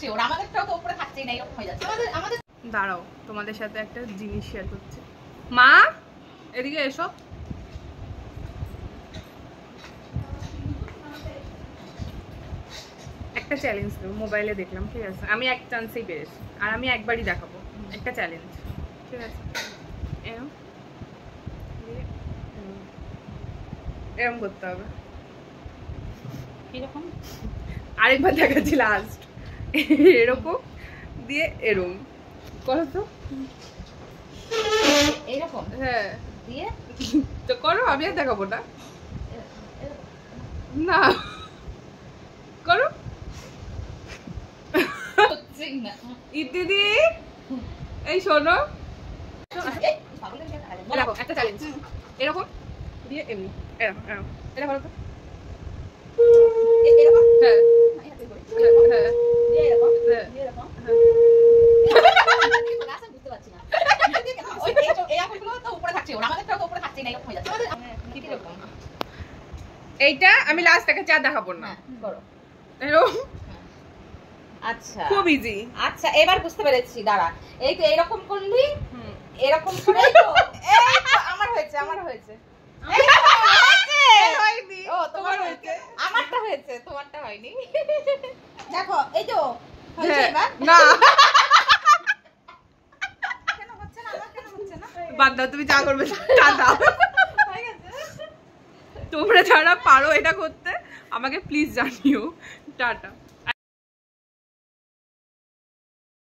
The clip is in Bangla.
থাকছে ওর, আমাদেরটাও তো উপরে থাকছেই না, এরকম হয়ে যাচ্ছে আমাদের। দাঁড়াও, তোমাদের সাথে একটা জিনিস শেয়ার করছি। মা এদিকে এসো। একটা চ্যালেঞ্জ দেবো, মোবাইলে দেখলাম, ঠিক আছে? আমি এক চান্সেই পেরেছি, আর আমি একবারই দেখাবো। একটা চ্যালেঞ্জ, ঠিক আছে? এরম এরম করতে হবে। এরকম আরেকবার দেখাচ্ছি, লাস্ট। এরকম দিয়ে এরম করো তো। এইরকম হ্যাঁ দিয়ে তো করো, আমি আর দেখাবো না। না করো। ইত্যাদি এই শোনো, দেখো একটা চ্যালেঞ্জ। এরকম দিয়ে এমনি এরকম এরকম, এটা করো তো। হ্যাঁ এইটা আমি লাস্ট দেখাচ্ছি, আর দেখাবো না। এরকম। আচ্ছা খুব ইজি। আচ্ছা এবার বুঝতে পেরেছি, দাঁড়া। এই তো এরকম করলি, এরকম করে তো আমার হয়েছে, আমার হয়েছে। ও তোমার হয়েছে, আমারটা হয়েছে, তোমারটা হয়নি। দেখো এই তো হয়েছে এবার। না কেন হচ্ছে না, আমার কেন হচ্ছে না? বাদ দাও, তুমি যা করবে তা দাও। হয়ে গেছে। তোমরা যারা পারো এটা করতে আমাকে প্লিজ জানিও। টাটা।